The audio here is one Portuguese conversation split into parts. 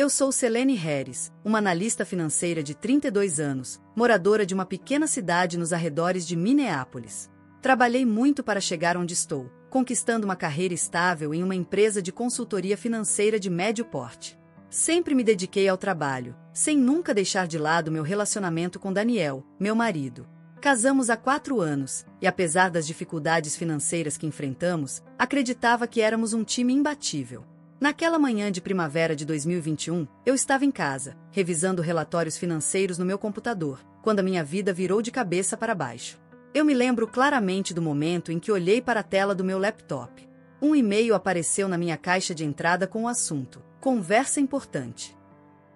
Eu sou Selene Harris, uma analista financeira de 32 anos, moradora de uma pequena cidade nos arredores de Minneapolis. Trabalhei muito para chegar onde estou, conquistando uma carreira estável em uma empresa de consultoria financeira de médio porte. Sempre me dediquei ao trabalho, sem nunca deixar de lado meu relacionamento com Daniel, meu marido. Casamos há 4 anos, e apesar das dificuldades financeiras que enfrentamos, acreditava que éramos um time imbatível. Naquela manhã de primavera de 2021, eu estava em casa, revisando relatórios financeiros no meu computador, quando a minha vida virou de cabeça para baixo. Eu me lembro claramente do momento em que olhei para a tela do meu laptop. Um e-mail apareceu na minha caixa de entrada com o assunto: conversa importante.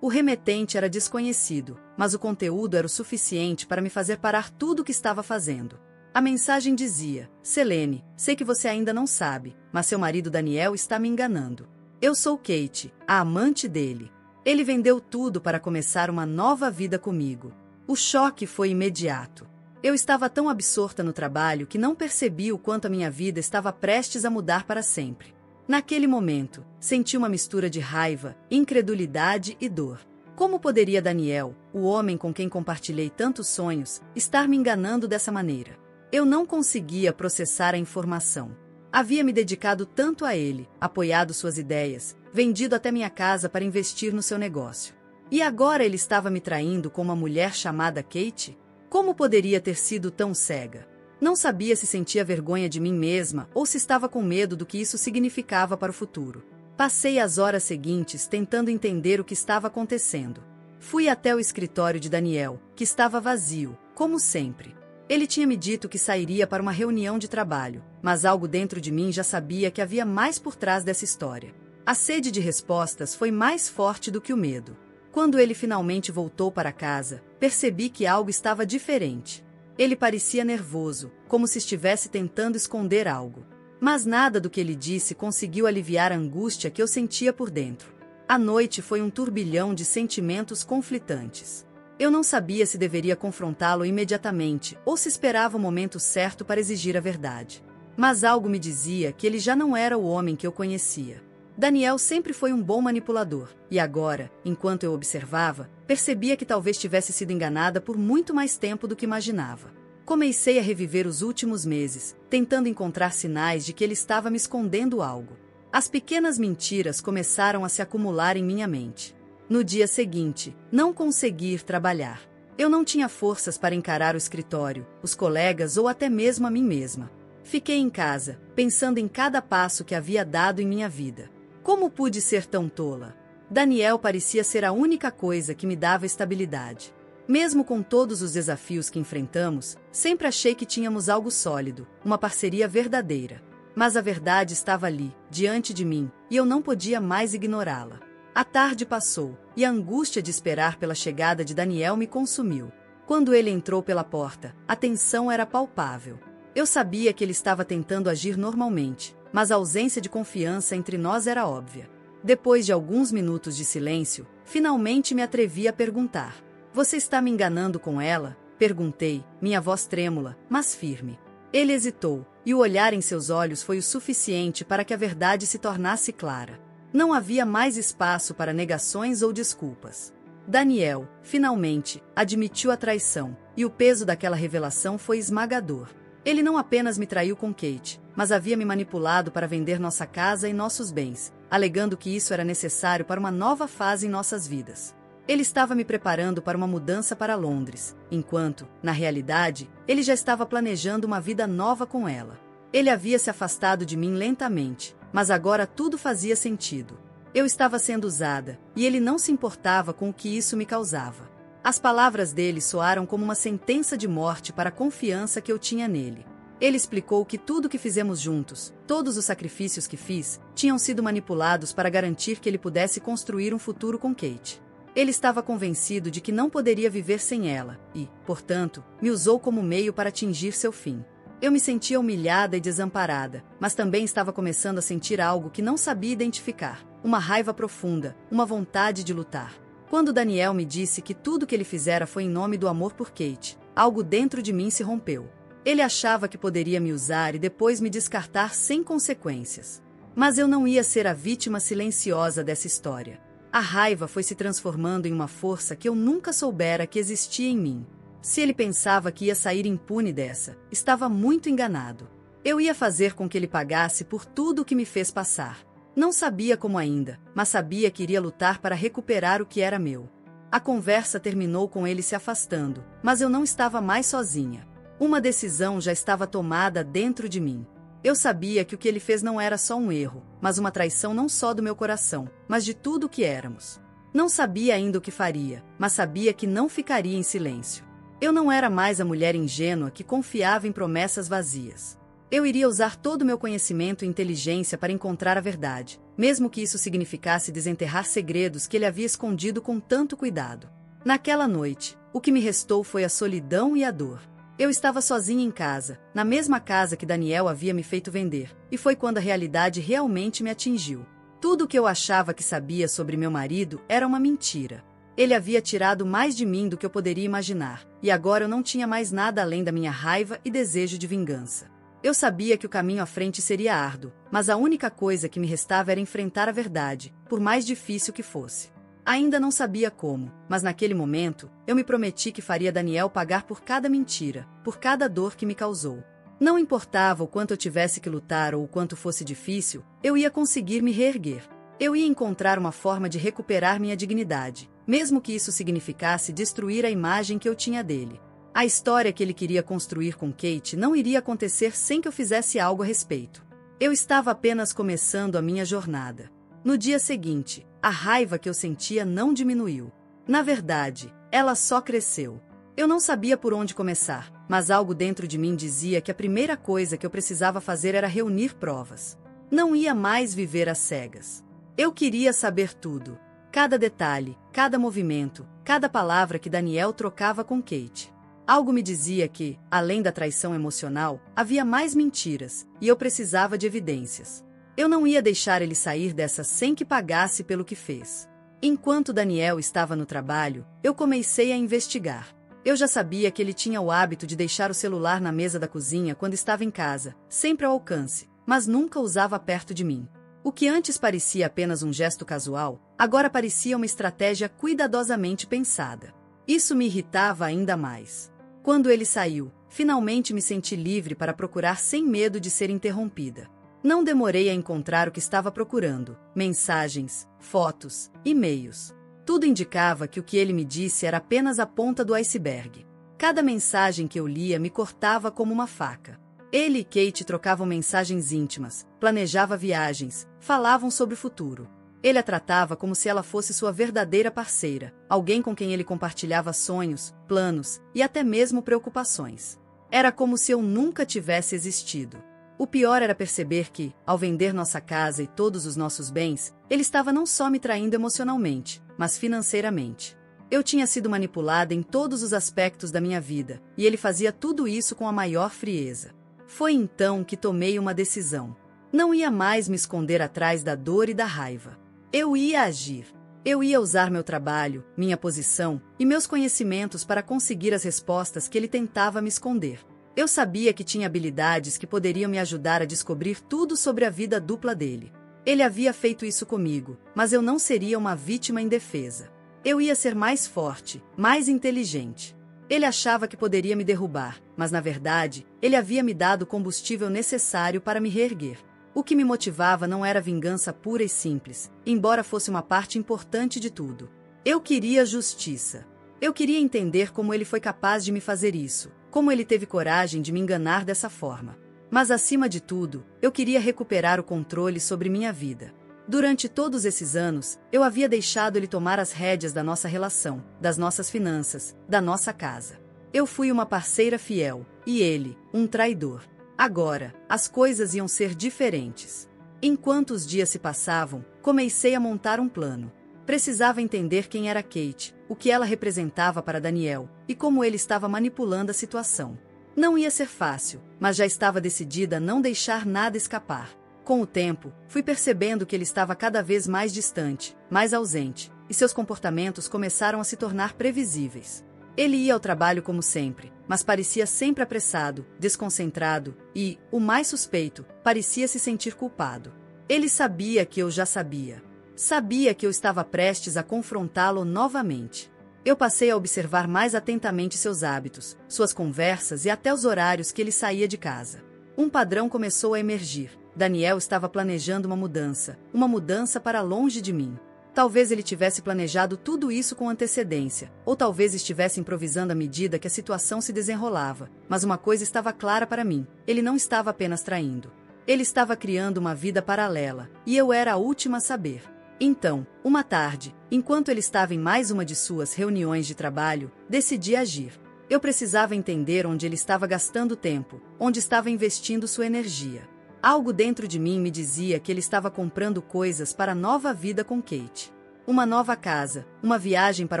O remetente era desconhecido, mas o conteúdo era o suficiente para me fazer parar tudo o que estava fazendo. A mensagem dizia: Selene, sei que você ainda não sabe, mas seu marido Daniel está me enganando. Eu sou Kate, a amante dele. Ele vendeu tudo para começar uma nova vida comigo. O choque foi imediato. Eu estava tão absorta no trabalho que não percebi o quanto a minha vida estava prestes a mudar para sempre. Naquele momento, senti uma mistura de raiva, incredulidade e dor. Como poderia Daniel, o homem com quem compartilhei tantos sonhos, estar me enganando dessa maneira? Eu não conseguia processar a informação. Havia me dedicado tanto a ele, apoiado suas ideias, vendido até minha casa para investir no seu negócio. E agora ele estava me traindo com uma mulher chamada Kate? Como poderia ter sido tão cega? Não sabia se sentia vergonha de mim mesma ou se estava com medo do que isso significava para o futuro. Passei as horas seguintes tentando entender o que estava acontecendo. Fui até o escritório de Daniel, que estava vazio, como sempre. Ele tinha me dito que sairia para uma reunião de trabalho, mas algo dentro de mim já sabia que havia mais por trás dessa história. A sede de respostas foi mais forte do que o medo. Quando ele finalmente voltou para casa, percebi que algo estava diferente. Ele parecia nervoso, como se estivesse tentando esconder algo. Mas nada do que ele disse conseguiu aliviar a angústia que eu sentia por dentro. A noite foi um turbilhão de sentimentos conflitantes. Eu não sabia se deveria confrontá-lo imediatamente ou se esperava o momento certo para exigir a verdade. Mas algo me dizia que ele já não era o homem que eu conhecia. Daniel sempre foi um bom manipulador, e agora, enquanto eu observava, percebia que talvez tivesse sido enganada por muito mais tempo do que imaginava. Comecei a reviver os últimos meses, tentando encontrar sinais de que ele estava me escondendo algo. As pequenas mentiras começaram a se acumular em minha mente. No dia seguinte, não consegui ir trabalhar. Eu não tinha forças para encarar o escritório, os colegas ou até mesmo a mim mesma. Fiquei em casa, pensando em cada passo que havia dado em minha vida. Como pude ser tão tola? Daniel parecia ser a única coisa que me dava estabilidade. Mesmo com todos os desafios que enfrentamos, sempre achei que tínhamos algo sólido, uma parceria verdadeira. Mas a verdade estava ali, diante de mim, e eu não podia mais ignorá-la. A tarde passou, e a angústia de esperar pela chegada de Daniel me consumiu. Quando ele entrou pela porta, a tensão era palpável. Eu sabia que ele estava tentando agir normalmente, mas a ausência de confiança entre nós era óbvia. Depois de alguns minutos de silêncio, finalmente me atrevi a perguntar: Você está me enganando com ela? Perguntei, minha voz trêmula, mas firme. Ele hesitou, e o olhar em seus olhos foi o suficiente para que a verdade se tornasse clara. Não havia mais espaço para negações ou desculpas. Daniel, finalmente, admitiu a traição, e o peso daquela revelação foi esmagador. Ele não apenas me traiu com Kate, mas havia me manipulado para vender nossa casa e nossos bens, alegando que isso era necessário para uma nova fase em nossas vidas. Ele estava me preparando para uma mudança para Londres, enquanto, na realidade, ele já estava planejando uma vida nova com ela. Ele havia se afastado de mim lentamente, mas agora tudo fazia sentido. Eu estava sendo usada, e ele não se importava com o que isso me causava. As palavras dele soaram como uma sentença de morte para a confiança que eu tinha nele. Ele explicou que tudo o que fizemos juntos, todos os sacrifícios que fiz, tinham sido manipulados para garantir que ele pudesse construir um futuro com Kate. Ele estava convencido de que não poderia viver sem ela e, portanto, me usou como meio para atingir seu fim. Eu me sentia humilhada e desamparada, mas também estava começando a sentir algo que não sabia identificar, uma raiva profunda, uma vontade de lutar. Quando Daniel me disse que tudo que ele fizera foi em nome do amor por Kate, algo dentro de mim se rompeu. Ele achava que poderia me usar e depois me descartar sem consequências. Mas eu não ia ser a vítima silenciosa dessa história. A raiva foi se transformando em uma força que eu nunca soubera que existia em mim. Se ele pensava que ia sair impune dessa, estava muito enganado. Eu ia fazer com que ele pagasse por tudo o que me fez passar. Não sabia como ainda, mas sabia que iria lutar para recuperar o que era meu. A conversa terminou com ele se afastando, mas eu não estava mais sozinha. Uma decisão já estava tomada dentro de mim. Eu sabia que o que ele fez não era só um erro, mas uma traição não só do meu coração, mas de tudo o que éramos. Não sabia ainda o que faria, mas sabia que não ficaria em silêncio. Eu não era mais a mulher ingênua que confiava em promessas vazias. Eu iria usar todo o meu conhecimento e inteligência para encontrar a verdade, mesmo que isso significasse desenterrar segredos que ele havia escondido com tanto cuidado. Naquela noite, o que me restou foi a solidão e a dor. Eu estava sozinha em casa, na mesma casa que Daniel havia me feito vender, e foi quando a realidade realmente me atingiu. Tudo o que eu achava que sabia sobre meu marido era uma mentira. Ele havia tirado mais de mim do que eu poderia imaginar, e agora eu não tinha mais nada além da minha raiva e desejo de vingança. Eu sabia que o caminho à frente seria árduo, mas a única coisa que me restava era enfrentar a verdade, por mais difícil que fosse. Ainda não sabia como, mas naquele momento, eu me prometi que faria Daniel pagar por cada mentira, por cada dor que me causou. Não importava o quanto eu tivesse que lutar ou o quanto fosse difícil, eu ia conseguir me reerguer. Eu ia encontrar uma forma de recuperar minha dignidade, mesmo que isso significasse destruir a imagem que eu tinha dele. A história que ele queria construir com Kate não iria acontecer sem que eu fizesse algo a respeito. Eu estava apenas começando a minha jornada. No dia seguinte, a raiva que eu sentia não diminuiu. Na verdade, ela só cresceu. Eu não sabia por onde começar, mas algo dentro de mim dizia que a primeira coisa que eu precisava fazer era reunir provas. Não ia mais viver às cegas. Eu queria saber tudo. Cada detalhe, cada movimento, cada palavra que Daniel trocava com Kate. Algo me dizia que, além da traição emocional, havia mais mentiras, e eu precisava de evidências. Eu não ia deixar ele sair dessa sem que pagasse pelo que fez. Enquanto Daniel estava no trabalho, eu comecei a investigar. Eu já sabia que ele tinha o hábito de deixar o celular na mesa da cozinha quando estava em casa, sempre ao alcance, mas nunca usava perto de mim. O que antes parecia apenas um gesto casual, agora parecia uma estratégia cuidadosamente pensada. Isso me irritava ainda mais. Quando ele saiu, finalmente me senti livre para procurar sem medo de ser interrompida. Não demorei a encontrar o que estava procurando: mensagens, fotos, e-mails. Tudo indicava que o que ele me disse era apenas a ponta do iceberg. Cada mensagem que eu lia me cortava como uma faca. Ele e Kate trocavam mensagens íntimas, planejavam viagens, falavam sobre o futuro. Ele a tratava como se ela fosse sua verdadeira parceira, alguém com quem ele compartilhava sonhos, planos e até mesmo preocupações. Era como se eu nunca tivesse existido. O pior era perceber que, ao vender nossa casa e todos os nossos bens, ele estava não só me traindo emocionalmente, mas financeiramente. Eu tinha sido manipulada em todos os aspectos da minha vida, e ele fazia tudo isso com a maior frieza. Foi então que tomei uma decisão. Não ia mais me esconder atrás da dor e da raiva. Eu ia agir. Eu ia usar meu trabalho, minha posição e meus conhecimentos para conseguir as respostas que ele tentava me esconder. Eu sabia que tinha habilidades que poderiam me ajudar a descobrir tudo sobre a vida dupla dele. Ele havia feito isso comigo, mas eu não seria uma vítima indefesa. Eu ia ser mais forte, mais inteligente. Ele achava que poderia me derrubar, mas na verdade, ele havia me dado o combustível necessário para me reerguer. O que me motivava não era vingança pura e simples, embora fosse uma parte importante de tudo. Eu queria justiça. Eu queria entender como ele foi capaz de me fazer isso, como ele teve coragem de me enganar dessa forma. Mas acima de tudo, eu queria recuperar o controle sobre minha vida. Durante todos esses anos, eu havia deixado ele tomar as rédeas da nossa relação, das nossas finanças, da nossa casa. Eu fui uma parceira fiel, e ele, um traidor. Agora, as coisas iam ser diferentes. Enquanto os dias se passavam, comecei a montar um plano. Precisava entender quem era Kate, o que ela representava para Daniel, e como ele estava manipulando a situação. Não ia ser fácil, mas já estava decidida a não deixar nada escapar. Com o tempo, fui percebendo que ele estava cada vez mais distante, mais ausente, e seus comportamentos começaram a se tornar previsíveis. Ele ia ao trabalho como sempre, mas parecia sempre apressado, desconcentrado e, o mais suspeito, parecia se sentir culpado. Ele sabia que eu já sabia. Sabia que eu estava prestes a confrontá-lo novamente. Eu passei a observar mais atentamente seus hábitos, suas conversas e até os horários que ele saía de casa. Um padrão começou a emergir. Daniel estava planejando uma mudança para longe de mim. Talvez ele tivesse planejado tudo isso com antecedência, ou talvez estivesse improvisando à medida que a situação se desenrolava, mas uma coisa estava clara para mim: ele não estava apenas traindo. Ele estava criando uma vida paralela, e eu era a última a saber. Então, uma tarde, enquanto ele estava em mais uma de suas reuniões de trabalho, decidi agir. Eu precisava entender onde ele estava gastando tempo, onde estava investindo sua energia. Algo dentro de mim me dizia que ele estava comprando coisas para a nova vida com Kate. Uma nova casa, uma viagem para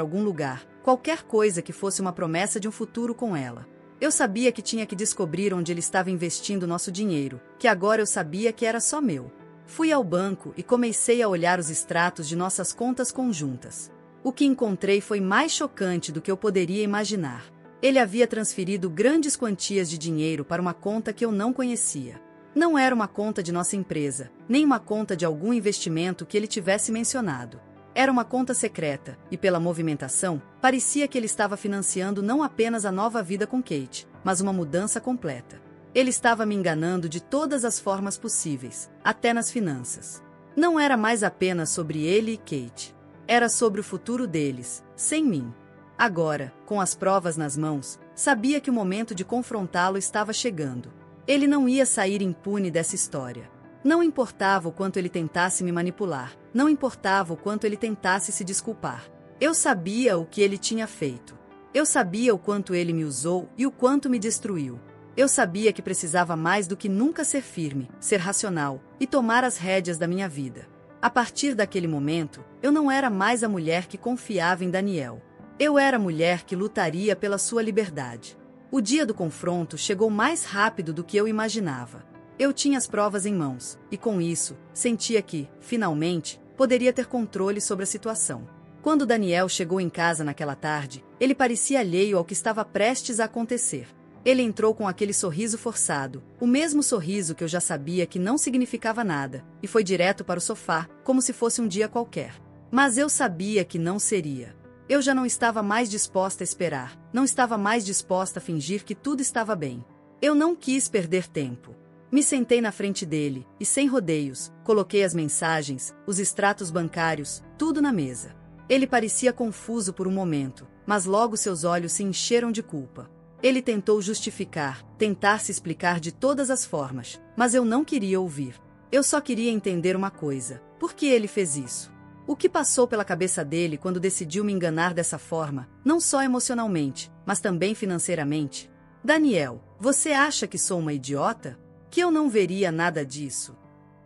algum lugar, qualquer coisa que fosse uma promessa de um futuro com ela. Eu sabia que tinha que descobrir onde ele estava investindo nosso dinheiro, que agora eu sabia que era só meu. Fui ao banco e comecei a olhar os extratos de nossas contas conjuntas. O que encontrei foi mais chocante do que eu poderia imaginar. Ele havia transferido grandes quantias de dinheiro para uma conta que eu não conhecia. Não era uma conta de nossa empresa, nem uma conta de algum investimento que ele tivesse mencionado. Era uma conta secreta, e pela movimentação, parecia que ele estava financiando não apenas a nova vida com Kate, mas uma mudança completa. Ele estava me enganando de todas as formas possíveis, até nas finanças. Não era mais apenas sobre ele e Kate. Era sobre o futuro deles, sem mim. Agora, com as provas nas mãos, sabia que o momento de confrontá-lo estava chegando. Ele não ia sair impune dessa história. Não importava o quanto ele tentasse me manipular, não importava o quanto ele tentasse se desculpar. Eu sabia o que ele tinha feito. Eu sabia o quanto ele me usou e o quanto me destruiu. Eu sabia que precisava mais do que nunca ser firme, ser racional e tomar as rédeas da minha vida. A partir daquele momento, eu não era mais a mulher que confiava em Daniel. Eu era a mulher que lutaria pela sua liberdade. O dia do confronto chegou mais rápido do que eu imaginava. Eu tinha as provas em mãos, e com isso, sentia que, finalmente, poderia ter controle sobre a situação. Quando Daniel chegou em casa naquela tarde, ele parecia alheio ao que estava prestes a acontecer. Ele entrou com aquele sorriso forçado, o mesmo sorriso que eu já sabia que não significava nada, e foi direto para o sofá, como se fosse um dia qualquer. Mas eu sabia que não seria. Eu já não estava mais disposta a esperar, não estava mais disposta a fingir que tudo estava bem. Eu não quis perder tempo. Me sentei na frente dele, e sem rodeios, coloquei as mensagens, os extratos bancários, tudo na mesa. Ele parecia confuso por um momento, mas logo seus olhos se encheram de culpa. Ele tentou justificar, tentar se explicar de todas as formas, mas eu não queria ouvir. Eu só queria entender uma coisa: por que ele fez isso? O que passou pela cabeça dele quando decidiu me enganar dessa forma, não só emocionalmente, mas também financeiramente? Daniel, você acha que sou uma idiota? Que eu não veria nada disso?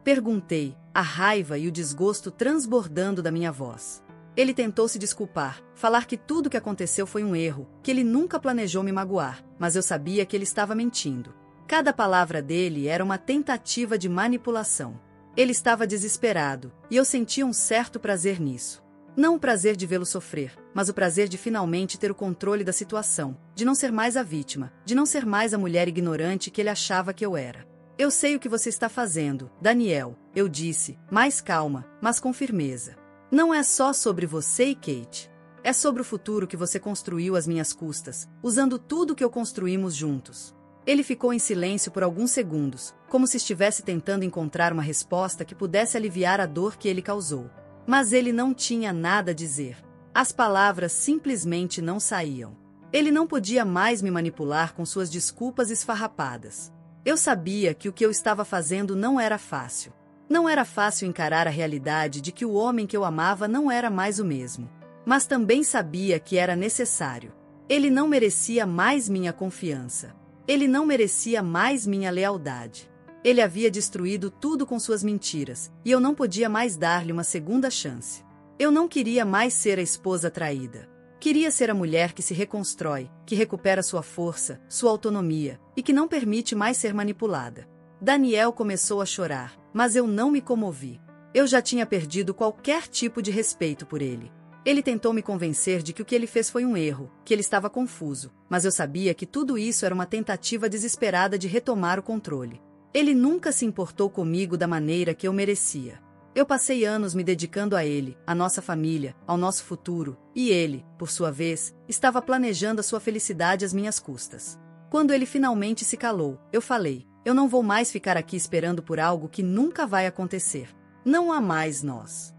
Perguntei, a raiva e o desgosto transbordando da minha voz. Ele tentou se desculpar, falar que tudo o que aconteceu foi um erro, que ele nunca planejou me magoar, mas eu sabia que ele estava mentindo. Cada palavra dele era uma tentativa de manipulação. Ele estava desesperado, e eu sentia um certo prazer nisso. Não o prazer de vê-lo sofrer, mas o prazer de finalmente ter o controle da situação, de não ser mais a vítima, de não ser mais a mulher ignorante que ele achava que eu era. Eu sei o que você está fazendo, Daniel, eu disse, mais calma, mas com firmeza. Não é só sobre você e Kate. É sobre o futuro que você construiu às minhas custas, usando tudo que eu construímos juntos. Ele ficou em silêncio por alguns segundos, como se estivesse tentando encontrar uma resposta que pudesse aliviar a dor que ele causou. Mas ele não tinha nada a dizer. As palavras simplesmente não saíam. Ele não podia mais me manipular com suas desculpas esfarrapadas. Eu sabia que o que eu estava fazendo não era fácil. Não era fácil encarar a realidade de que o homem que eu amava não era mais o mesmo. Mas também sabia que era necessário. Ele não merecia mais minha confiança. Ele não merecia mais minha lealdade. Ele havia destruído tudo com suas mentiras, e eu não podia mais dar-lhe uma segunda chance. Eu não queria mais ser a esposa traída. Queria ser a mulher que se reconstrói, que recupera sua força, sua autonomia, e que não permite mais ser manipulada. Daniel começou a chorar, mas eu não me comovi. Eu já tinha perdido qualquer tipo de respeito por ele. Ele tentou me convencer de que o que ele fez foi um erro, que ele estava confuso, mas eu sabia que tudo isso era uma tentativa desesperada de retomar o controle. Ele nunca se importou comigo da maneira que eu merecia. Eu passei anos me dedicando a ele, à nossa família, ao nosso futuro, e ele, por sua vez, estava planejando a sua felicidade às minhas custas. Quando ele finalmente se calou, eu falei: eu não vou mais ficar aqui esperando por algo que nunca vai acontecer. Não há mais nós.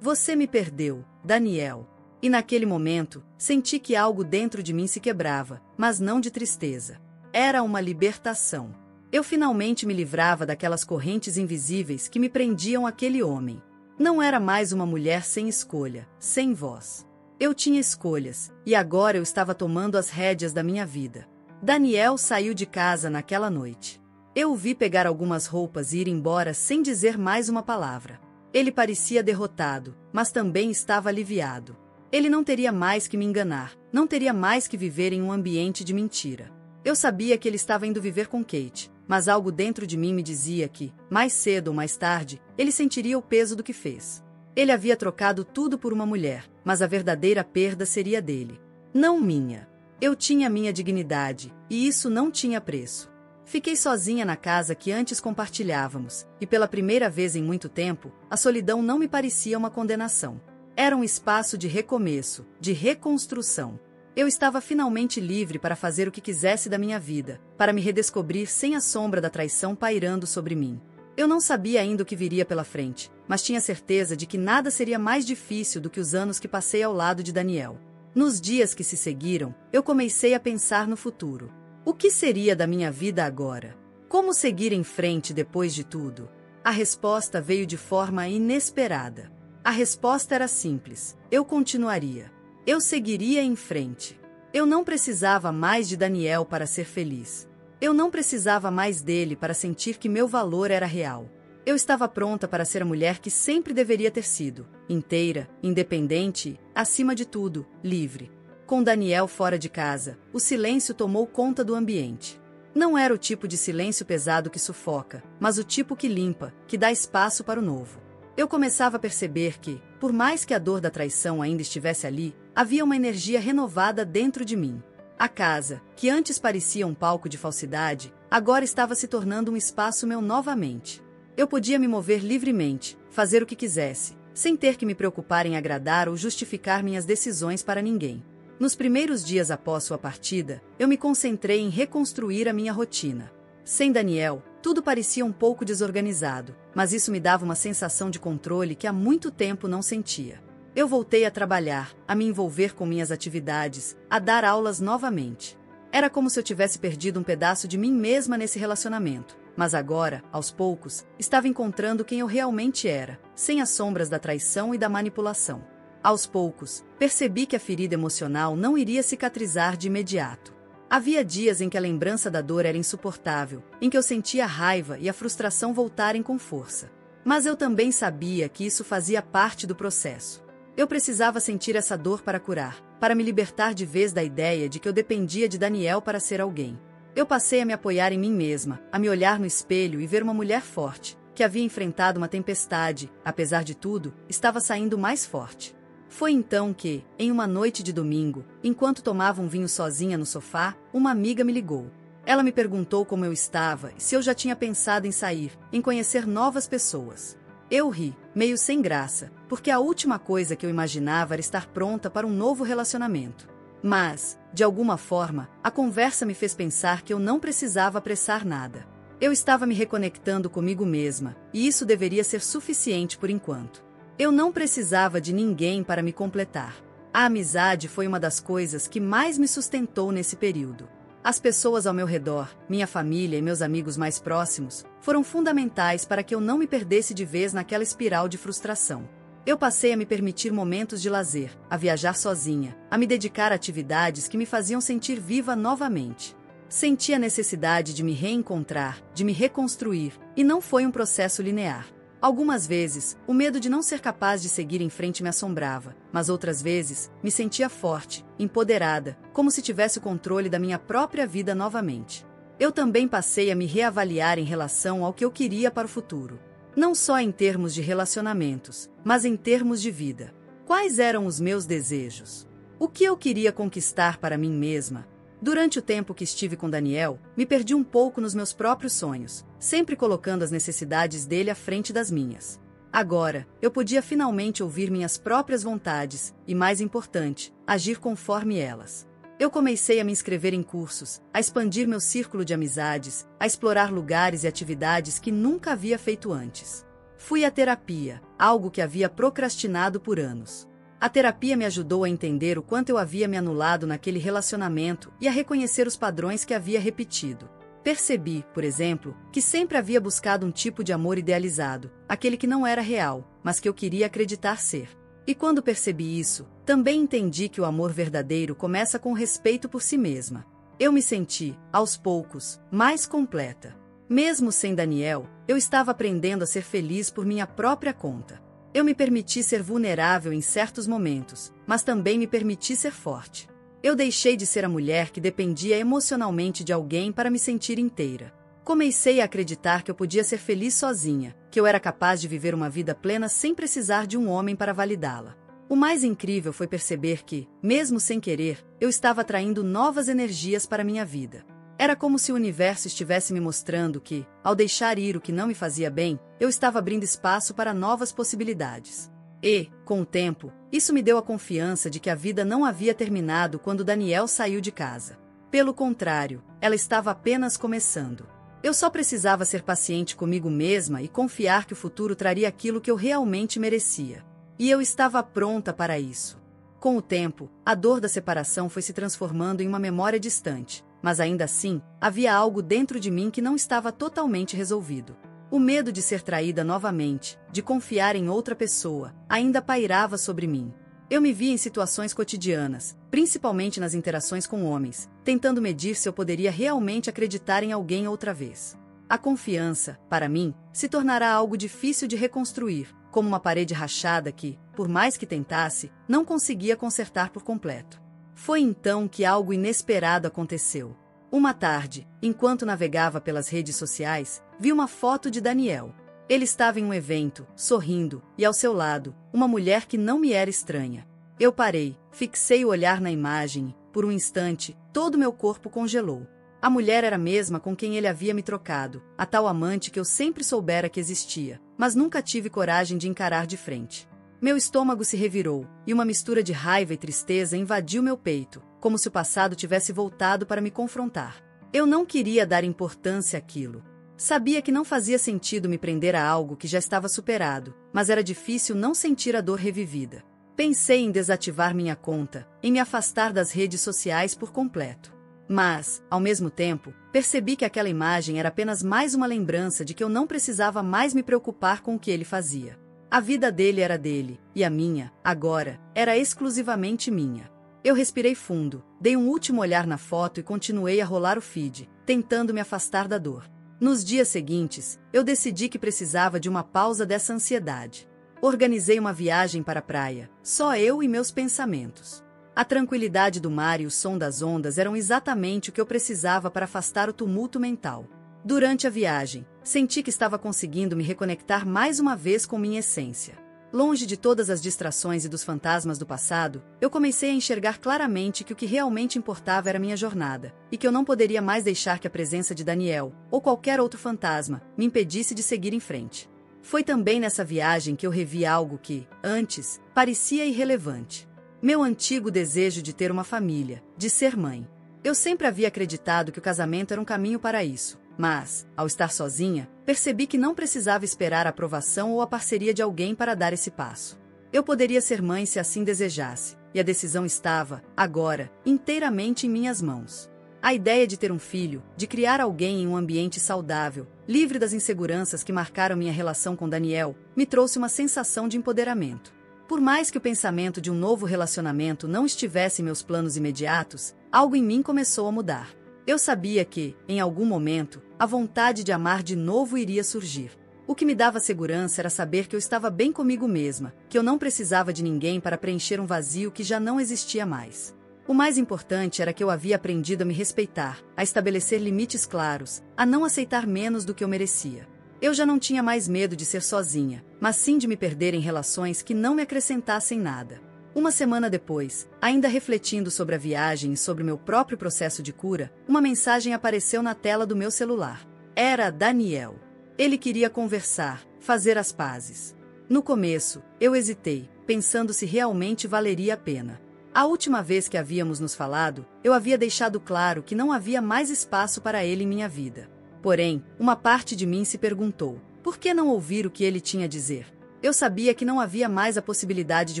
Você me perdeu, Daniel. E naquele momento, senti que algo dentro de mim se quebrava, mas não de tristeza. Era uma libertação. Eu finalmente me livrava daquelas correntes invisíveis que me prendiam àquele homem. Não era mais uma mulher sem escolha, sem voz. Eu tinha escolhas, e agora eu estava tomando as rédeas da minha vida. Daniel saiu de casa naquela noite. Eu o vi pegar algumas roupas e ir embora sem dizer mais uma palavra. Ele parecia derrotado, mas também estava aliviado. Ele não teria mais que me enganar, não teria mais que viver em um ambiente de mentira. Eu sabia que ele estava indo viver com Kate, mas algo dentro de mim me dizia que, mais cedo ou mais tarde, ele sentiria o peso do que fez. Ele havia trocado tudo por uma mulher, mas a verdadeira perda seria dele. Não minha. Eu tinha minha dignidade, e isso não tinha preço. Fiquei sozinha na casa que antes compartilhávamos, e pela primeira vez em muito tempo, a solidão não me parecia uma condenação. Era um espaço de recomeço, de reconstrução. Eu estava finalmente livre para fazer o que quisesse da minha vida, para me redescobrir sem a sombra da traição pairando sobre mim. Eu não sabia ainda o que viria pela frente, mas tinha certeza de que nada seria mais difícil do que os anos que passei ao lado de Daniel. Nos dias que se seguiram, eu comecei a pensar no futuro. O que seria da minha vida agora? Como seguir em frente depois de tudo? A resposta veio de forma inesperada. A resposta era simples: eu continuaria. Eu seguiria em frente. Eu não precisava mais de Daniel para ser feliz. Eu não precisava mais dele para sentir que meu valor era real. Eu estava pronta para ser a mulher que sempre deveria ter sido, inteira, independente e, acima de tudo, livre. Com Daniel fora de casa, o silêncio tomou conta do ambiente. Não era o tipo de silêncio pesado que sufoca, mas o tipo que limpa, que dá espaço para o novo. Eu começava a perceber que, por mais que a dor da traição ainda estivesse ali, havia uma energia renovada dentro de mim. A casa, que antes parecia um palco de falsidade, agora estava se tornando um espaço meu novamente. Eu podia me mover livremente, fazer o que quisesse, sem ter que me preocupar em agradar ou justificar minhas decisões para ninguém. Nos primeiros dias após sua partida, eu me concentrei em reconstruir a minha rotina. Sem Daniel, tudo parecia um pouco desorganizado, mas isso me dava uma sensação de controle que há muito tempo não sentia. Eu voltei a trabalhar, a me envolver com minhas atividades, a dar aulas novamente. Era como se eu tivesse perdido um pedaço de mim mesma nesse relacionamento, mas agora, aos poucos, estava encontrando quem eu realmente era, sem as sombras da traição e da manipulação. Aos poucos, percebi que a ferida emocional não iria cicatrizar de imediato. Havia dias em que a lembrança da dor era insuportável, em que eu sentia a raiva e a frustração voltarem com força. Mas eu também sabia que isso fazia parte do processo. Eu precisava sentir essa dor para curar, para me libertar de vez da ideia de que eu dependia de Daniel para ser alguém. Eu passei a me apoiar em mim mesma, a me olhar no espelho e ver uma mulher forte, que havia enfrentado uma tempestade, apesar de tudo, estava saindo mais forte. Foi então que, em uma noite de domingo, enquanto tomava um vinho sozinha no sofá, uma amiga me ligou. Ela me perguntou como eu estava e se eu já tinha pensado em sair, em conhecer novas pessoas. Eu ri, meio sem graça, porque a última coisa que eu imaginava era estar pronta para um novo relacionamento. Mas, de alguma forma, a conversa me fez pensar que eu não precisava apressar nada. Eu estava me reconectando comigo mesma, e isso deveria ser suficiente por enquanto. Eu não precisava de ninguém para me completar. A amizade foi uma das coisas que mais me sustentou nesse período. As pessoas ao meu redor, minha família e meus amigos mais próximos, foram fundamentais para que eu não me perdesse de vez naquela espiral de frustração. Eu passei a me permitir momentos de lazer, a viajar sozinha, a me dedicar a atividades que me faziam sentir viva novamente. Senti a necessidade de me reencontrar, de me reconstruir, e não foi um processo linear. Algumas vezes, o medo de não ser capaz de seguir em frente me assombrava, mas outras vezes, me sentia forte, empoderada, como se tivesse o controle da minha própria vida novamente. Eu também passei a me reavaliar em relação ao que eu queria para o futuro. Não só em termos de relacionamentos, mas em termos de vida. Quais eram os meus desejos? O que eu queria conquistar para mim mesma? Durante o tempo que estive com Daniel, me perdi um pouco nos meus próprios sonhos, sempre colocando as necessidades dele à frente das minhas. Agora, eu podia finalmente ouvir minhas próprias vontades e, mais importante, agir conforme elas. Eu comecei a me inscrever em cursos, a expandir meu círculo de amizades, a explorar lugares e atividades que nunca havia feito antes. Fui à terapia, algo que havia procrastinado por anos. A terapia me ajudou a entender o quanto eu havia me anulado naquele relacionamento e a reconhecer os padrões que havia repetido. Percebi, por exemplo, que sempre havia buscado um tipo de amor idealizado, aquele que não era real, mas que eu queria acreditar ser. E quando percebi isso, também entendi que o amor verdadeiro começa com o respeito por si mesma. Eu me senti, aos poucos, mais completa. Mesmo sem Daniel, eu estava aprendendo a ser feliz por minha própria conta. Eu me permiti ser vulnerável em certos momentos, mas também me permiti ser forte. Eu deixei de ser a mulher que dependia emocionalmente de alguém para me sentir inteira. Comecei a acreditar que eu podia ser feliz sozinha, que eu era capaz de viver uma vida plena sem precisar de um homem para validá-la. O mais incrível foi perceber que, mesmo sem querer, eu estava atraindo novas energias para minha vida. Era como se o universo estivesse me mostrando que, ao deixar ir o que não me fazia bem, eu estava abrindo espaço para novas possibilidades. E, com o tempo, isso me deu a confiança de que a vida não havia terminado quando Daniel saiu de casa. Pelo contrário, ela estava apenas começando. Eu só precisava ser paciente comigo mesma e confiar que o futuro traria aquilo que eu realmente merecia. E eu estava pronta para isso. Com o tempo, a dor da separação foi se transformando em uma memória distante, mas ainda assim, havia algo dentro de mim que não estava totalmente resolvido. O medo de ser traída novamente, de confiar em outra pessoa, ainda pairava sobre mim. Eu me via em situações cotidianas, principalmente nas interações com homens, tentando medir se eu poderia realmente acreditar em alguém outra vez. A confiança, para mim, se tornará algo difícil de reconstruir, como uma parede rachada que, por mais que tentasse, não conseguia consertar por completo. Foi então que algo inesperado aconteceu. Uma tarde, enquanto navegava pelas redes sociais, vi uma foto de Daniel. Ele estava em um evento, sorrindo, e ao seu lado, uma mulher que não me era estranha. Eu parei, fixei o olhar na imagem e, por um instante, todo meu corpo congelou. A mulher era a mesma com quem ele havia me trocado, a tal amante que eu sempre soubera que existia, mas nunca tive coragem de encarar de frente. Meu estômago se revirou, e uma mistura de raiva e tristeza invadiu meu peito, como se o passado tivesse voltado para me confrontar. Eu não queria dar importância àquilo. Sabia que não fazia sentido me prender a algo que já estava superado, mas era difícil não sentir a dor revivida. Pensei em desativar minha conta, em me afastar das redes sociais por completo. Mas, ao mesmo tempo, percebi que aquela imagem era apenas mais uma lembrança de que eu não precisava mais me preocupar com o que ele fazia. A vida dele era dele, e a minha, agora, era exclusivamente minha. Eu respirei fundo, dei um último olhar na foto e continuei a rolar o feed, tentando me afastar da dor. Nos dias seguintes, eu decidi que precisava de uma pausa dessa ansiedade. Organizei uma viagem para a praia, só eu e meus pensamentos. A tranquilidade do mar e o som das ondas eram exatamente o que eu precisava para afastar o tumulto mental. Durante a viagem, senti que estava conseguindo me reconectar mais uma vez com minha essência. Longe de todas as distrações e dos fantasmas do passado, eu comecei a enxergar claramente que o que realmente importava era minha jornada, e que eu não poderia mais deixar que a presença de Daniel, ou qualquer outro fantasma, me impedisse de seguir em frente. Foi também nessa viagem que eu revi algo que, antes, parecia irrelevante. Meu antigo desejo de ter uma família, de ser mãe. Eu sempre havia acreditado que o casamento era um caminho para isso. Mas, ao estar sozinha, percebi que não precisava esperar a aprovação ou a parceria de alguém para dar esse passo. Eu poderia ser mãe se assim desejasse, e a decisão estava, agora, inteiramente em minhas mãos. A ideia de ter um filho, de criar alguém em um ambiente saudável, livre das inseguranças que marcaram minha relação com Daniel, me trouxe uma sensação de empoderamento. Por mais que o pensamento de um novo relacionamento não estivesse em meus planos imediatos, algo em mim começou a mudar. Eu sabia que, em algum momento, a vontade de amar de novo iria surgir. O que me dava segurança era saber que eu estava bem comigo mesma, que eu não precisava de ninguém para preencher um vazio que já não existia mais. O mais importante era que eu havia aprendido a me respeitar, a estabelecer limites claros, a não aceitar menos do que eu merecia. Eu já não tinha mais medo de ser sozinha, mas sim de me perder em relações que não me acrescentassem nada. Uma semana depois, ainda refletindo sobre a viagem e sobre meu próprio processo de cura, uma mensagem apareceu na tela do meu celular. Era Daniel. Ele queria conversar, fazer as pazes. No começo, eu hesitei, pensando se realmente valeria a pena. A última vez que havíamos nos falado, eu havia deixado claro que não havia mais espaço para ele em minha vida. Porém, uma parte de mim se perguntou, por que não ouvir o que ele tinha a dizer? Eu sabia que não havia mais a possibilidade de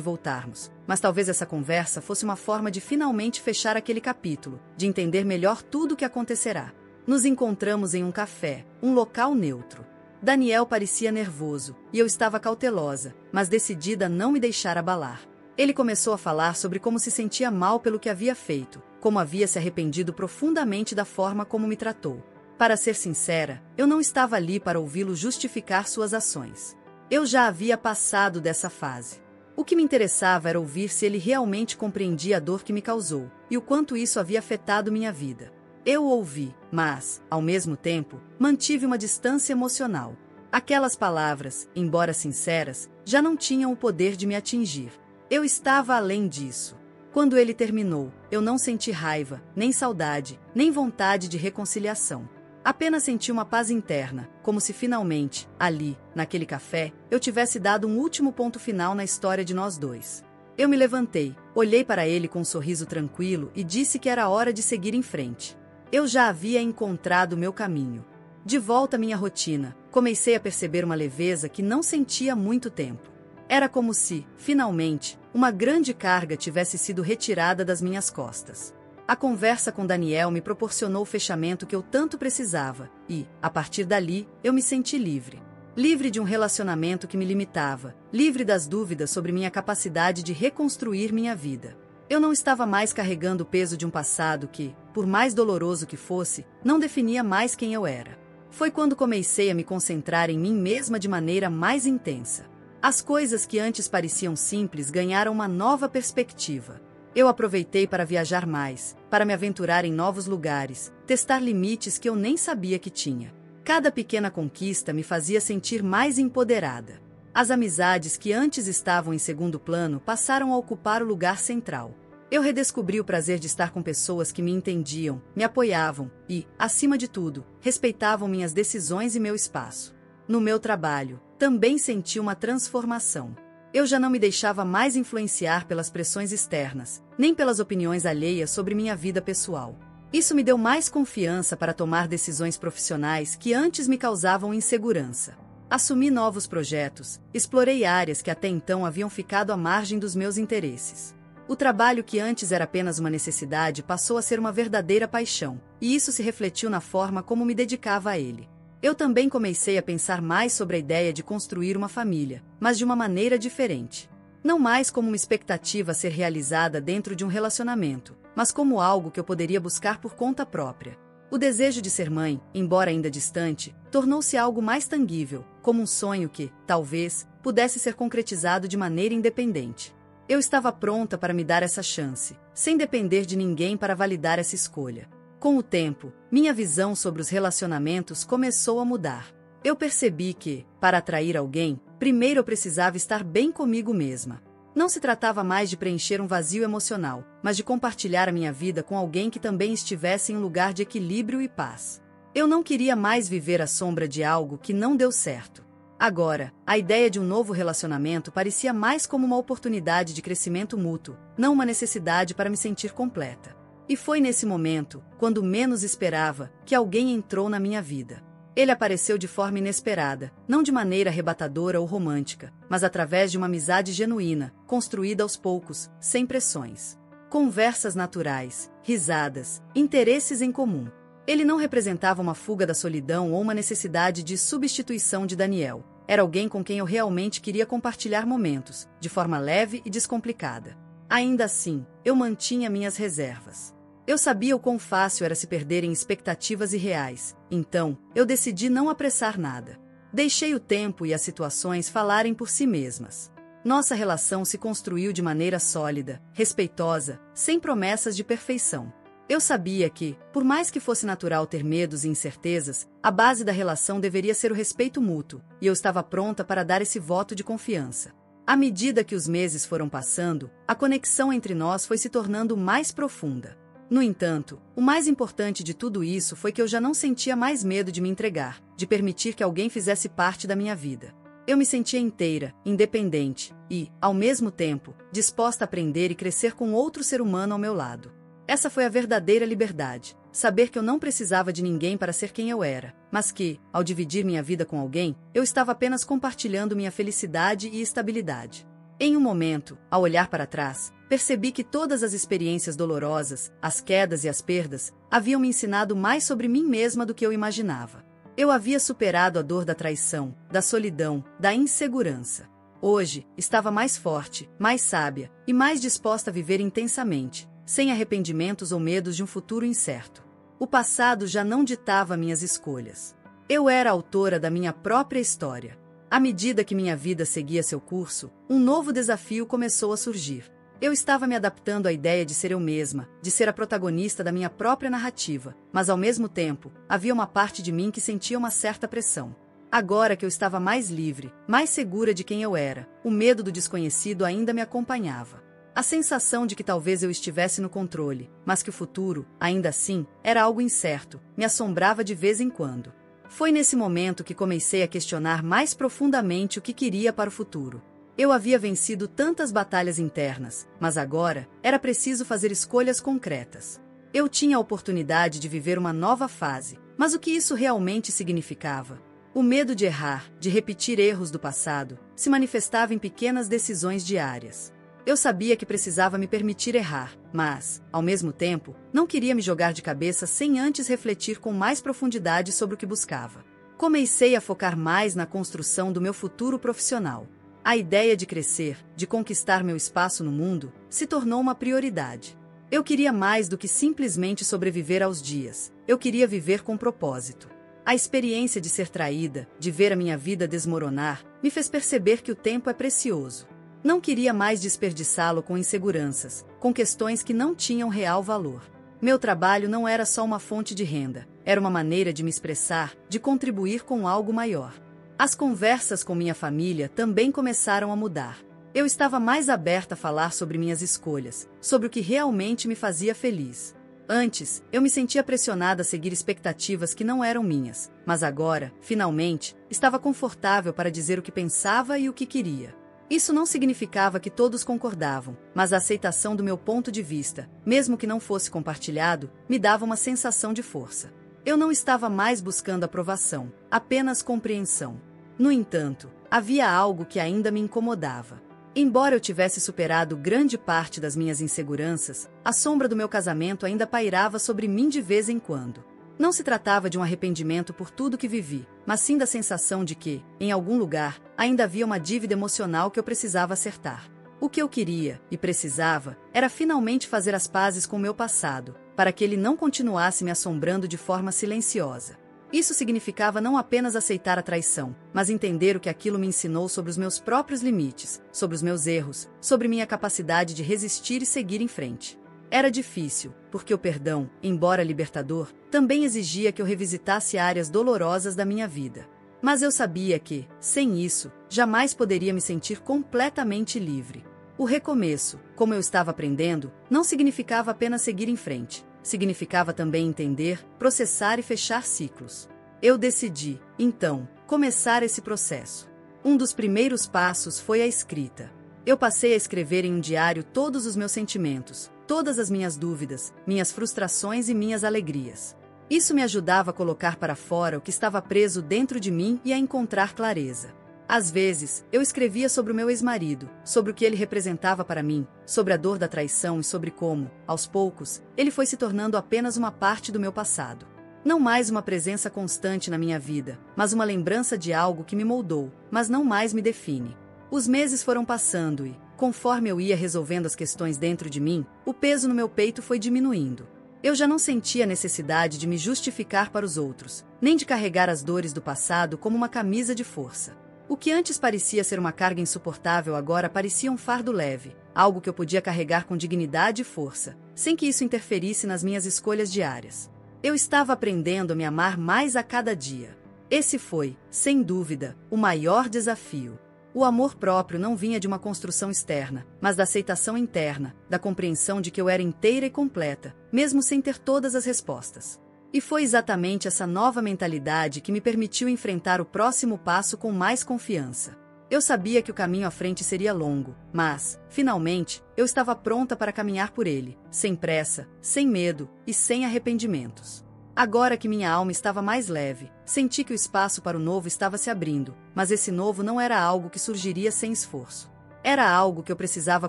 voltarmos, mas talvez essa conversa fosse uma forma de finalmente fechar aquele capítulo, de entender melhor tudo o que acontecerá. Nos encontramos em um café, um local neutro. Daniel parecia nervoso, e eu estava cautelosa, mas decidida a não me deixar abalar. Ele começou a falar sobre como se sentia mal pelo que havia feito, como havia se arrependido profundamente da forma como me tratou. Para ser sincera, eu não estava ali para ouvi-lo justificar suas ações. Eu já havia passado dessa fase. O que me interessava era ouvir se ele realmente compreendia a dor que me causou, e o quanto isso havia afetado minha vida. Eu o ouvi, mas, ao mesmo tempo, mantive uma distância emocional. Aquelas palavras, embora sinceras, já não tinham o poder de me atingir. Eu estava além disso. Quando ele terminou, eu não senti raiva, nem saudade, nem vontade de reconciliação. Apenas senti uma paz interna, como se finalmente, ali, naquele café, eu tivesse dado um último ponto final na história de nós dois. Eu me levantei, olhei para ele com um sorriso tranquilo e disse que era hora de seguir em frente. Eu já havia encontrado o meu caminho. De volta à minha rotina, comecei a perceber uma leveza que não sentia há muito tempo. Era como se, finalmente, uma grande carga tivesse sido retirada das minhas costas. A conversa com Daniel me proporcionou o fechamento que eu tanto precisava e, a partir dali, eu me senti livre. Livre de um relacionamento que me limitava, livre das dúvidas sobre minha capacidade de reconstruir minha vida. Eu não estava mais carregando o peso de um passado que, por mais doloroso que fosse, não definia mais quem eu era. Foi quando comecei a me concentrar em mim mesma de maneira mais intensa. As coisas que antes pareciam simples ganharam uma nova perspectiva. Eu aproveitei para viajar mais, para me aventurar em novos lugares, testar limites que eu nem sabia que tinha. Cada pequena conquista me fazia sentir mais empoderada. As amizades que antes estavam em segundo plano passaram a ocupar o lugar central. Eu redescobri o prazer de estar com pessoas que me entendiam, me apoiavam e, acima de tudo, respeitavam minhas decisões e meu espaço. No meu trabalho, também senti uma transformação. Eu já não me deixava mais influenciar pelas pressões externas, nem pelas opiniões alheias sobre minha vida pessoal. Isso me deu mais confiança para tomar decisões profissionais que antes me causavam insegurança. Assumi novos projetos, explorei áreas que até então haviam ficado à margem dos meus interesses. O trabalho que antes era apenas uma necessidade passou a ser uma verdadeira paixão, e isso se refletiu na forma como me dedicava a ele. Eu também comecei a pensar mais sobre a ideia de construir uma família, mas de uma maneira diferente. Não mais como uma expectativa a ser realizada dentro de um relacionamento, mas como algo que eu poderia buscar por conta própria. O desejo de ser mãe, embora ainda distante, tornou-se algo mais tangível, como um sonho que, talvez, pudesse ser concretizado de maneira independente. Eu estava pronta para me dar essa chance, sem depender de ninguém para validar essa escolha. Com o tempo, minha visão sobre os relacionamentos começou a mudar. Eu percebi que, para atrair alguém, primeiro eu precisava estar bem comigo mesma. Não se tratava mais de preencher um vazio emocional, mas de compartilhar a minha vida com alguém que também estivesse em um lugar de equilíbrio e paz. Eu não queria mais viver à sombra de algo que não deu certo. Agora, a ideia de um novo relacionamento parecia mais como uma oportunidade de crescimento mútuo, não uma necessidade para me sentir completa. E foi nesse momento, quando menos esperava, que alguém entrou na minha vida. Ele apareceu de forma inesperada, não de maneira arrebatadora ou romântica, mas através de uma amizade genuína, construída aos poucos, sem pressões. Conversas naturais, risadas, interesses em comum. Ele não representava uma fuga da solidão ou uma necessidade de substituição de Daniel. Era alguém com quem eu realmente queria compartilhar momentos, de forma leve e descomplicada. Ainda assim, eu mantinha minhas reservas. Eu sabia o quão fácil era se perder em expectativas irreais, então, eu decidi não apressar nada. Deixei o tempo e as situações falarem por si mesmas. Nossa relação se construiu de maneira sólida, respeitosa, sem promessas de perfeição. Eu sabia que, por mais que fosse natural ter medos e incertezas, a base da relação deveria ser o respeito mútuo, e eu estava pronta para dar esse voto de confiança. À medida que os meses foram passando, a conexão entre nós foi se tornando mais profunda. No entanto, o mais importante de tudo isso foi que eu já não sentia mais medo de me entregar, de permitir que alguém fizesse parte da minha vida. Eu me sentia inteira, independente e, ao mesmo tempo, disposta a aprender e crescer com outro ser humano ao meu lado. Essa foi a verdadeira liberdade, saber que eu não precisava de ninguém para ser quem eu era, mas que, ao dividir minha vida com alguém, eu estava apenas compartilhando minha felicidade e estabilidade. Em um momento, ao olhar para trás, percebi que todas as experiências dolorosas, as quedas e as perdas, haviam me ensinado mais sobre mim mesma do que eu imaginava. Eu havia superado a dor da traição, da solidão, da insegurança. Hoje, estava mais forte, mais sábia e mais disposta a viver intensamente, sem arrependimentos ou medos de um futuro incerto. O passado já não ditava minhas escolhas. Eu era autora da minha própria história. À medida que minha vida seguia seu curso, um novo desafio começou a surgir. Eu estava me adaptando à ideia de ser eu mesma, de ser a protagonista da minha própria narrativa, mas ao mesmo tempo, havia uma parte de mim que sentia uma certa pressão. Agora que eu estava mais livre, mais segura de quem eu era, o medo do desconhecido ainda me acompanhava. A sensação de que talvez eu estivesse no controle, mas que o futuro, ainda assim, era algo incerto, me assombrava de vez em quando. Foi nesse momento que comecei a questionar mais profundamente o que queria para o futuro. Eu havia vencido tantas batalhas internas, mas agora era preciso fazer escolhas concretas. Eu tinha a oportunidade de viver uma nova fase, mas o que isso realmente significava? O medo de errar, de repetir erros do passado, se manifestava em pequenas decisões diárias. Eu sabia que precisava me permitir errar, mas, ao mesmo tempo, não queria me jogar de cabeça sem antes refletir com mais profundidade sobre o que buscava. Comecei a focar mais na construção do meu futuro profissional. A ideia de crescer, de conquistar meu espaço no mundo, se tornou uma prioridade. Eu queria mais do que simplesmente sobreviver aos dias. Eu queria viver com propósito. A experiência de ser traída, de ver a minha vida desmoronar, me fez perceber que o tempo é precioso. Não queria mais desperdiçá-lo com inseguranças, com questões que não tinham real valor. Meu trabalho não era só uma fonte de renda, era uma maneira de me expressar, de contribuir com algo maior. As conversas com minha família também começaram a mudar. Eu estava mais aberta a falar sobre minhas escolhas, sobre o que realmente me fazia feliz. Antes, eu me sentia pressionada a seguir expectativas que não eram minhas, mas agora, finalmente, estava confortável para dizer o que pensava e o que queria. Isso não significava que todos concordavam, mas a aceitação do meu ponto de vista, mesmo que não fosse compartilhado, me dava uma sensação de força. Eu não estava mais buscando aprovação, apenas compreensão. No entanto, havia algo que ainda me incomodava. Embora eu tivesse superado grande parte das minhas inseguranças, a sombra do meu casamento ainda pairava sobre mim de vez em quando. Não se tratava de um arrependimento por tudo que vivi, mas sim da sensação de que, em algum lugar, ainda havia uma dívida emocional que eu precisava acertar. O que eu queria, e precisava, era finalmente fazer as pazes com o meu passado, para que ele não continuasse me assombrando de forma silenciosa. Isso significava não apenas aceitar a traição, mas entender o que aquilo me ensinou sobre os meus próprios limites, sobre os meus erros, sobre minha capacidade de resistir e seguir em frente. Era difícil, porque o perdão, embora libertador, também exigia que eu revisitasse áreas dolorosas da minha vida. Mas eu sabia que, sem isso, jamais poderia me sentir completamente livre. O recomeço, como eu estava aprendendo, não significava apenas seguir em frente. Significava também entender, processar e fechar ciclos. Eu decidi, então, começar esse processo. Um dos primeiros passos foi a escrita. Eu passei a escrever em um diário todos os meus sentimentos, todas as minhas dúvidas, minhas frustrações e minhas alegrias. Isso me ajudava a colocar para fora o que estava preso dentro de mim e a encontrar clareza. Às vezes, eu escrevia sobre o meu ex-marido, sobre o que ele representava para mim, sobre a dor da traição e sobre como, aos poucos, ele foi se tornando apenas uma parte do meu passado. Não mais uma presença constante na minha vida, mas uma lembrança de algo que me moldou, mas não mais me define. Os meses foram passando e, conforme eu ia resolvendo as questões dentro de mim, o peso no meu peito foi diminuindo. Eu já não sentia a necessidade de me justificar para os outros, nem de carregar as dores do passado como uma camisa de força. O que antes parecia ser uma carga insuportável agora parecia um fardo leve, algo que eu podia carregar com dignidade e força, sem que isso interferisse nas minhas escolhas diárias. Eu estava aprendendo a me amar mais a cada dia. Esse foi, sem dúvida, o maior desafio. O amor próprio não vinha de uma construção externa, mas da aceitação interna, da compreensão de que eu era inteira e completa, mesmo sem ter todas as respostas. E foi exatamente essa nova mentalidade que me permitiu enfrentar o próximo passo com mais confiança. Eu sabia que o caminho à frente seria longo, mas, finalmente, eu estava pronta para caminhar por ele, sem pressa, sem medo e sem arrependimentos. Agora que minha alma estava mais leve, senti que o espaço para o novo estava se abrindo, mas esse novo não era algo que surgiria sem esforço. Era algo que eu precisava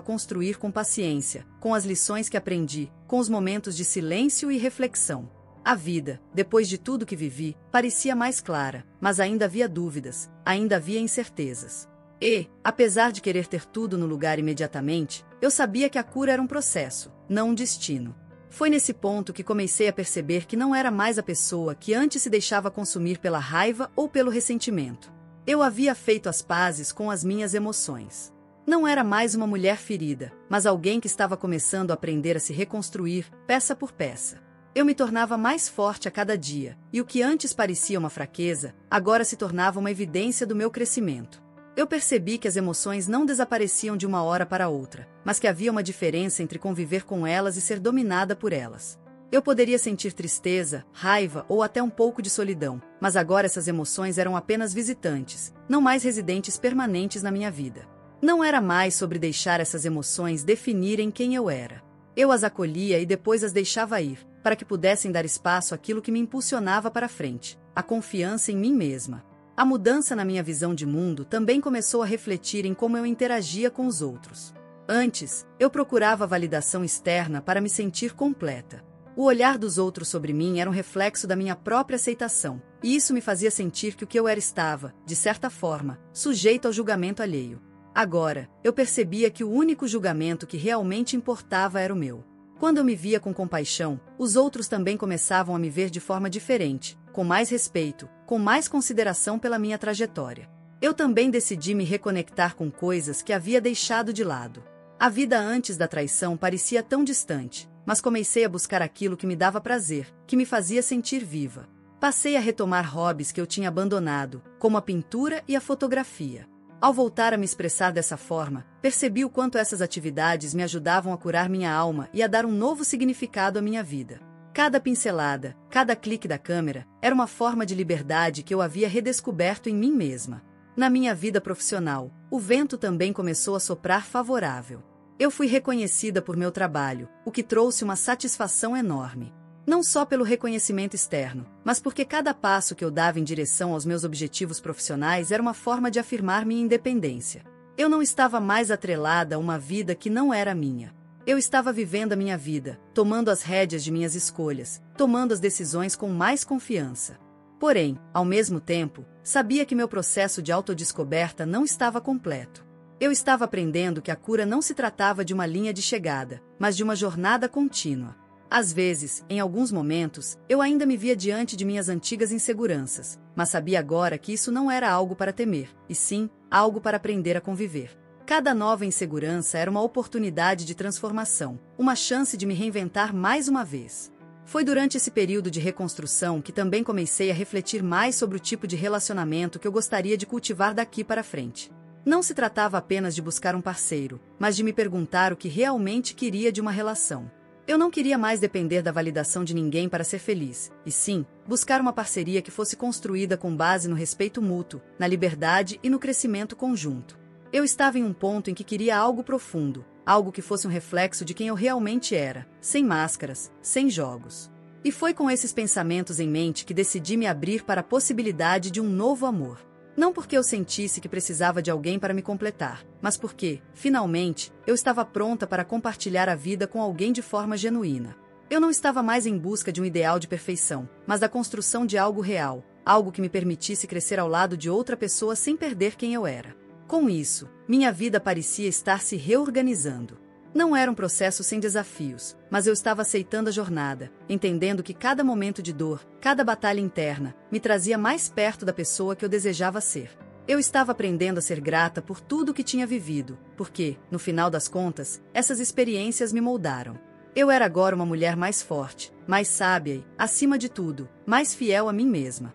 construir com paciência, com as lições que aprendi, com os momentos de silêncio e reflexão. A vida, depois de tudo que vivi, parecia mais clara, mas ainda havia dúvidas, ainda havia incertezas. E, apesar de querer ter tudo no lugar imediatamente, eu sabia que a cura era um processo, não um destino. Foi nesse ponto que comecei a perceber que não era mais a pessoa que antes se deixava consumir pela raiva ou pelo ressentimento. Eu havia feito as pazes com as minhas emoções. Não era mais uma mulher ferida, mas alguém que estava começando a aprender a se reconstruir, peça por peça. Eu me tornava mais forte a cada dia, e o que antes parecia uma fraqueza, agora se tornava uma evidência do meu crescimento. Eu percebi que as emoções não desapareciam de uma hora para outra, mas que havia uma diferença entre conviver com elas e ser dominada por elas. Eu poderia sentir tristeza, raiva ou até um pouco de solidão, mas agora essas emoções eram apenas visitantes, não mais residentes permanentes na minha vida. Não era mais sobre deixar essas emoções definirem quem eu era. Eu as acolhia e depois as deixava ir, para que pudessem dar espaço àquilo que me impulsionava para frente, a confiança em mim mesma. A mudança na minha visão de mundo também começou a refletir em como eu interagia com os outros. Antes, eu procurava validação externa para me sentir completa. O olhar dos outros sobre mim era um reflexo da minha própria aceitação, e isso me fazia sentir que o que eu era estava, de certa forma, sujeito ao julgamento alheio. Agora, eu percebia que o único julgamento que realmente importava era o meu. Quando eu me via com compaixão, os outros também começavam a me ver de forma diferente, com mais respeito, com mais consideração pela minha trajetória. Eu também decidi me reconectar com coisas que havia deixado de lado. A vida antes da traição parecia tão distante, mas comecei a buscar aquilo que me dava prazer, que me fazia sentir viva. Passei a retomar hobbies que eu tinha abandonado, como a pintura e a fotografia. Ao voltar a me expressar dessa forma, percebi o quanto essas atividades me ajudavam a curar minha alma e a dar um novo significado à minha vida. Cada pincelada, cada clique da câmera, era uma forma de liberdade que eu havia redescoberto em mim mesma. Na minha vida profissional, o vento também começou a soprar favorável. Eu fui reconhecida por meu trabalho, o que trouxe uma satisfação enorme. Não só pelo reconhecimento externo, mas porque cada passo que eu dava em direção aos meus objetivos profissionais era uma forma de afirmar minha independência. Eu não estava mais atrelada a uma vida que não era minha. Eu estava vivendo a minha vida, tomando as rédeas de minhas escolhas, tomando as decisões com mais confiança. Porém, ao mesmo tempo, sabia que meu processo de autodescoberta não estava completo. Eu estava aprendendo que a cura não se tratava de uma linha de chegada, mas de uma jornada contínua. Às vezes, em alguns momentos, eu ainda me via diante de minhas antigas inseguranças, mas sabia agora que isso não era algo para temer, e sim, algo para aprender a conviver. Cada nova insegurança era uma oportunidade de transformação, uma chance de me reinventar mais uma vez. Foi durante esse período de reconstrução que também comecei a refletir mais sobre o tipo de relacionamento que eu gostaria de cultivar daqui para frente. Não se tratava apenas de buscar um parceiro, mas de me perguntar o que realmente queria de uma relação. Eu não queria mais depender da validação de ninguém para ser feliz, e sim, buscar uma parceria que fosse construída com base no respeito mútuo, na liberdade e no crescimento conjunto. Eu estava em um ponto em que queria algo profundo, algo que fosse um reflexo de quem eu realmente era, sem máscaras, sem jogos. E foi com esses pensamentos em mente que decidi me abrir para a possibilidade de um novo amor. Não porque eu sentisse que precisava de alguém para me completar, mas porque, finalmente, eu estava pronta para compartilhar a vida com alguém de forma genuína. Eu não estava mais em busca de um ideal de perfeição, mas da construção de algo real, algo que me permitisse crescer ao lado de outra pessoa sem perder quem eu era. Com isso, minha vida parecia estar se reorganizando. Não era um processo sem desafios, mas eu estava aceitando a jornada, entendendo que cada momento de dor, cada batalha interna, me trazia mais perto da pessoa que eu desejava ser. Eu estava aprendendo a ser grata por tudo o que tinha vivido, porque, no final das contas, essas experiências me moldaram. Eu era agora uma mulher mais forte, mais sábia e, acima de tudo, mais fiel a mim mesma.